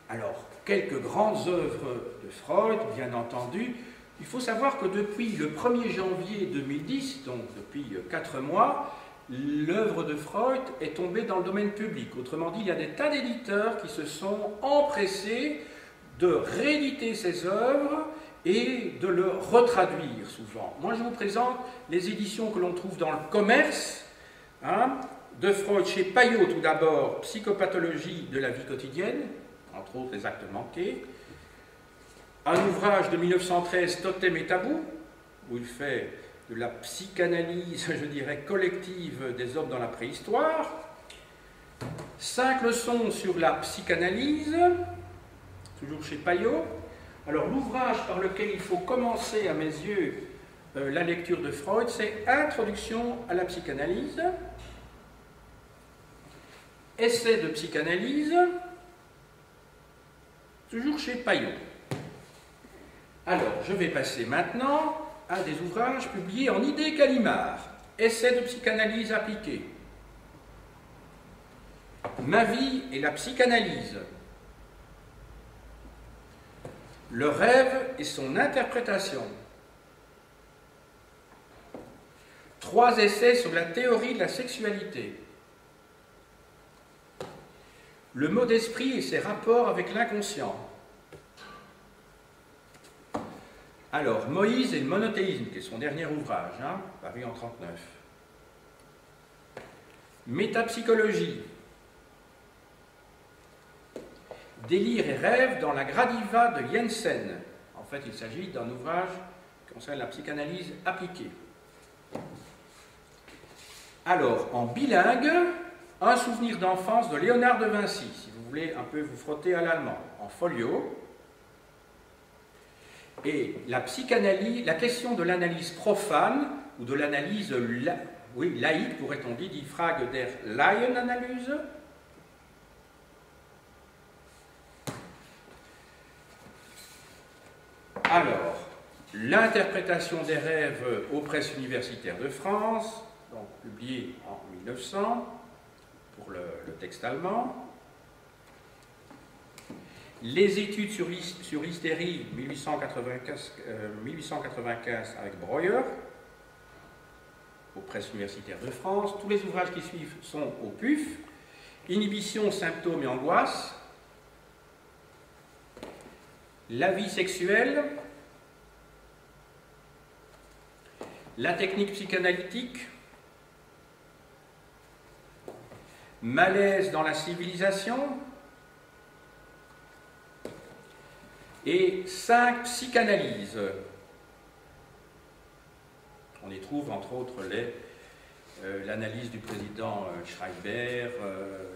Alors, quelques grandes œuvres de Freud, bien entendu. Il faut savoir que depuis le 1er janvier 2010, donc depuis 4 mois, l'œuvre de Freud est tombée dans le domaine public. Autrement dit, il y a des tas d'éditeurs qui se sont empressés de rééditer ces œuvres et de le retraduire souvent. Moi, je vous présente les éditions que l'on trouve dans le commerce, de Freud chez Payot tout d'abord, Psychopathologie de la vie quotidienne, entre autres les actes manqués, un ouvrage de 1913, Totem et Tabou, où il fait de la psychanalyse, je dirais, collective des hommes dans la préhistoire, 5 leçons sur la psychanalyse, toujours chez Payot. Alors l'ouvrage par lequel il faut commencer, à mes yeux, la lecture de Freud, c'est Introduction à la psychanalyse, Essai de psychanalyse, toujours chez Payot. Alors, je vais passer maintenant à des ouvrages publiés en idée Gallimard. Essai de psychanalyse appliquée. Ma vie et la psychanalyse. Le rêve et son interprétation. 3 essais sur la théorie de la sexualité. Le mot d'esprit et ses rapports avec l'inconscient. Alors, Moïse et le monothéisme, qui est son dernier ouvrage, paru en 1939. Métapsychologie. Délire et rêve dans la Gradiva de Jensen. En fait, il s'agit d'un ouvrage qui concerne la psychanalyse appliquée. Alors, en bilingue, un souvenir d'enfance de Léonard de Vinci, si vous voulez un peu vous frotter à l'allemand, en folio. Et la psychanalyse, la question de l'analyse profane, ou de l'analyse laïque, pourrait-on dire, die Frage der Laienanalyse. Alors, l'interprétation des rêves aux presses universitaires de France, donc publié en 1900, pour le texte allemand. Les études sur l'hystérie, 1895 avec Breuer, aux presses universitaires de France. Tous les ouvrages qui suivent sont au PUF. Inhibition, symptômes et angoisse. La vie sexuelle. La technique psychanalytique. Malaise dans la civilisation. Et 5 psychanalyses. On y trouve entre autres l'analyse du président Schreiber,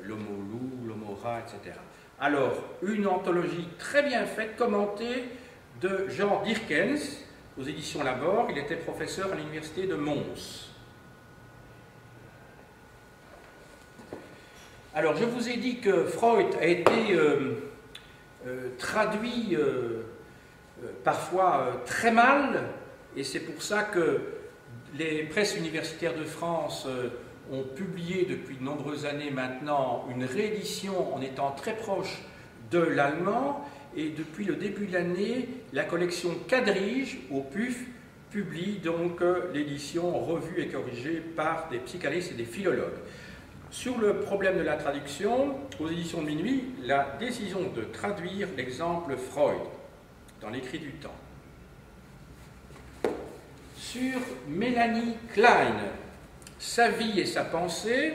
l'homo loup, l'homo rat, etc. Alors, une anthologie très bien faite, commentée de Jean Dirkens, aux éditions Labor. Il était professeur à l'université de Mons. Alors, je vous ai dit que Freud a été traduit parfois très mal, et c'est pour ça que les presses universitaires de France ont publié depuis de nombreuses années maintenant une réédition en étant très proche de l'allemand, et depuis le début de l'année, la collection Quadrige au PUF publie donc l'édition revue et corrigée par des psychanalystes et des philologues. Sur le problème de la traduction, aux éditions de Minuit, la décision de traduire l'exemple Freud dans l'écrit du temps. Sur Mélanie Klein, Sa vie et sa pensée,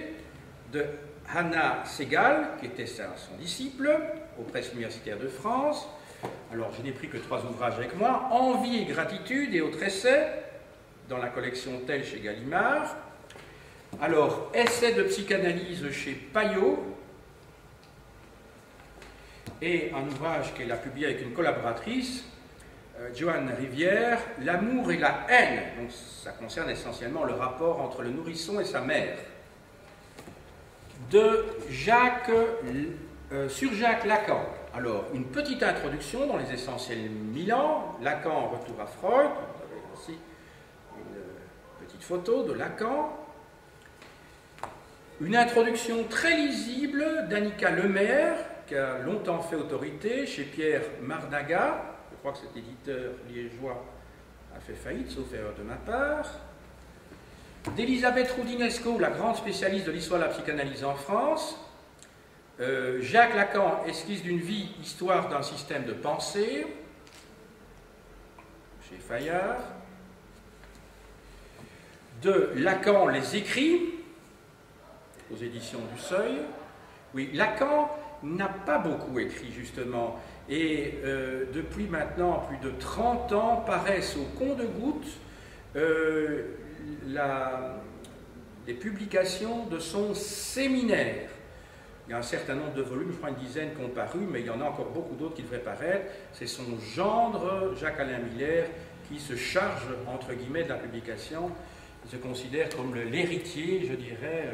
de Hanna Segal, qui était son disciple, aux Presses universitaires de France. Alors, je n'ai pris que 3 ouvrages avec moi. Envie et gratitude et autres essais, dans la collection Tel chez Gallimard. Alors, essai de psychanalyse chez Payot. Et un ouvrage qu'elle a publié avec une collaboratrice, Joanne Rivière, L'amour et la haine. Donc, ça concerne essentiellement le rapport entre le nourrisson et sa mère. Sur Jacques Lacan. Alors, une petite introduction dans les essentiels Milan. Lacan, retour à Freud. Vous avez ici une petite photo de Lacan. Une introduction très lisible d'Annika Lemaire, qui a longtemps fait autorité chez Pierre Mardaga. Je crois que cet éditeur liégeois a fait faillite, sauf erreur de ma part. D'Elisabeth Roudinesco, la grande spécialiste de l'histoire de la psychanalyse en France. Jacques Lacan, esquisse d'une vie, histoire d'un système de pensée, chez Fayard. De Lacan, les écrits, aux éditions du Seuil. Oui, Lacan n'a pas beaucoup écrit, justement, et depuis maintenant plus de 30 ans paraissent au compte-gouttes les publications de son séminaire. Il y a un certain nombre de volumes, je crois une dizaine qui ont paru, mais il y en a encore beaucoup d'autres qui devraient paraître. C'est son gendre, Jacques-Alain Miller, qui se charge, entre guillemets, de la publication. Il se considère comme l'héritier, je dirais,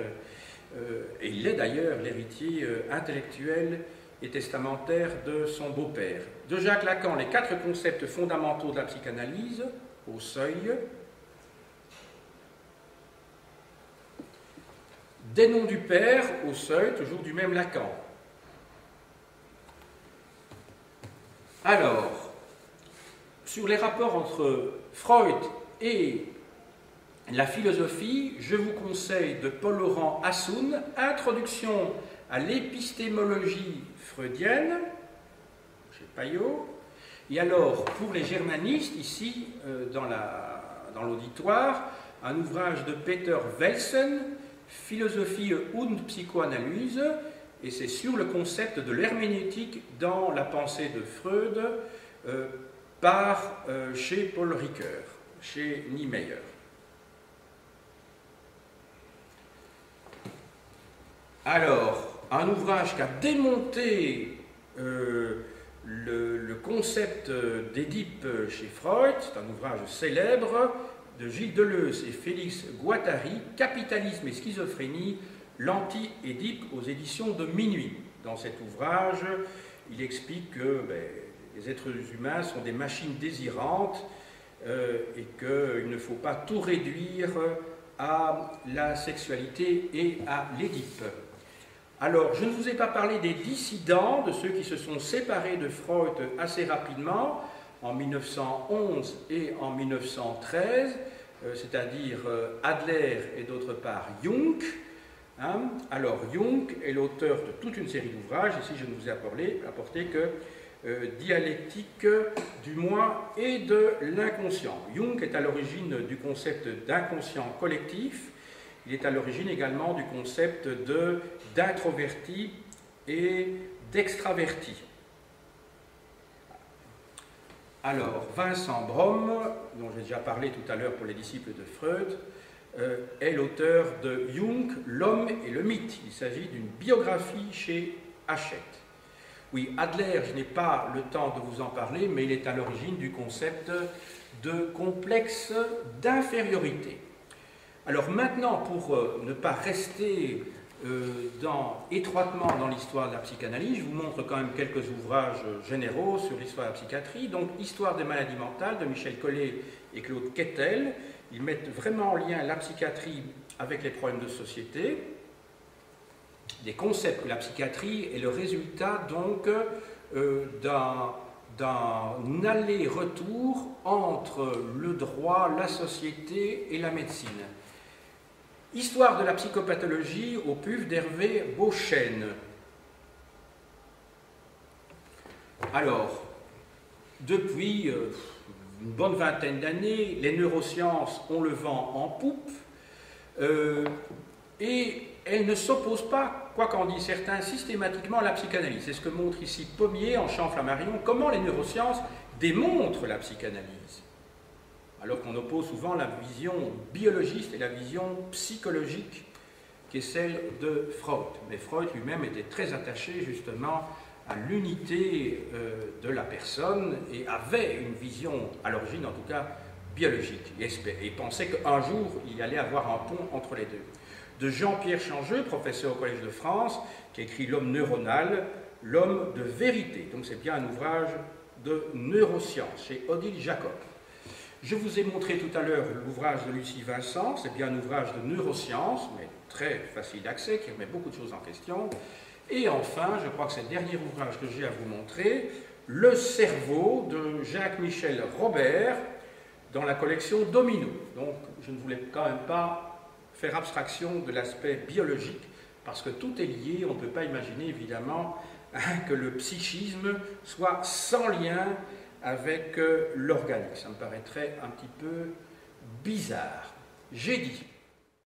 et il est d'ailleurs l'héritier intellectuel et testamentaire de son beau-père. De Jacques Lacan, les 4 concepts fondamentaux de la psychanalyse, au Seuil. Des noms du père, au Seuil, toujours du même Lacan. Alors, sur les rapports entre Freud et la philosophie, je vous conseille de Paul-Laurent Assoun, Introduction à l'épistémologie freudienne, chez Payot. Et alors, pour les germanistes, ici, dans l'auditoire, un ouvrage de Peter Welsen, Philosophie und Psychoanalyse, et c'est sur le concept de l'herméneutique dans la pensée de Freud, chez Paul Ricoeur, chez Niemeyer. Alors, un ouvrage qui a démonté le concept d'Édipe chez Freud, c'est un ouvrage célèbre de Gilles Deleuze et Félix Guattari, Capitalisme et schizophrénie, l'anti-Édipe aux éditions de Minuit. Dans cet ouvrage, il explique que les êtres humains sont des machines désirantes et qu'il ne faut pas tout réduire à la sexualité et à l'Édipe. Alors, je ne vous ai pas parlé des dissidents, de ceux qui se sont séparés de Freud assez rapidement, en 1911 et en 1913, c'est-à-dire Adler et d'autre part Jung. Alors, Jung est l'auteur de toute une série d'ouvrages, ici je ne vous ai apporté que Dialectique du moi et de l'inconscient. Jung est à l'origine du concept d'inconscient collectif. Il est à l'origine également du concept d'introverti et d'extraverti. Alors, Vincent Brom, dont j'ai déjà parlé tout à l'heure pour les disciples de Freud, est l'auteur de Jung, l'homme et le mythe. Il s'agit d'une biographie chez Hachette. Oui, Adler, je n'ai pas le temps de vous en parler, mais il est à l'origine du concept de complexe d'infériorité. Alors maintenant, pour ne pas rester étroitement dans l'histoire de la psychanalyse, je vous montre quand même quelques ouvrages généraux sur l'histoire de la psychiatrie. Donc, Histoire des maladies mentales de Michel Collet et Claude Quettel. Ils mettent vraiment en lien la psychiatrie avec les problèmes de société. Des concepts que la psychiatrie est le résultat donc d'un aller-retour entre le droit, la société et la médecine. Histoire de la psychopathologie au PUF d'Hervé Beauchesne. Alors, depuis une bonne vingtaine d'années, les neurosciences ont le vent en poupe et elles ne s'opposent pas quoi qu'en disent certains, systématiquement la psychanalyse. C'est ce que montre ici Pommier en Champ-Flammarion, comment les neurosciences démontrent la psychanalyse. Alors qu'on oppose souvent la vision biologiste et la vision psychologique qui est celle de Freud. Mais Freud lui-même était très attaché justement à l'unité de la personne et avait une vision, à l'origine en tout cas, biologique. Et pensait qu'un jour, il y allait avoir un pont entre les deux. De Jean-Pierre Changeux, professeur au Collège de France, qui écrit L'homme neuronal, l'homme de vérité. Donc c'est bien un ouvrage de neurosciences, chez Odile Jacob. Je vous ai montré tout à l'heure l'ouvrage de Lucie Vincent, c'est bien un ouvrage de neurosciences, mais très facile d'accès, qui remet beaucoup de choses en question. Et enfin, je crois que c'est le dernier ouvrage que j'ai à vous montrer, Le cerveau de Jacques-Michel Robert, dans la collection Domino. Donc je ne voulais quand même pas faire abstraction de l'aspect biologique, parce que tout est lié, on ne peut pas imaginer évidemment que le psychisme soit sans lien avec l'organique. Ça me paraîtrait un petit peu bizarre. J'ai dit.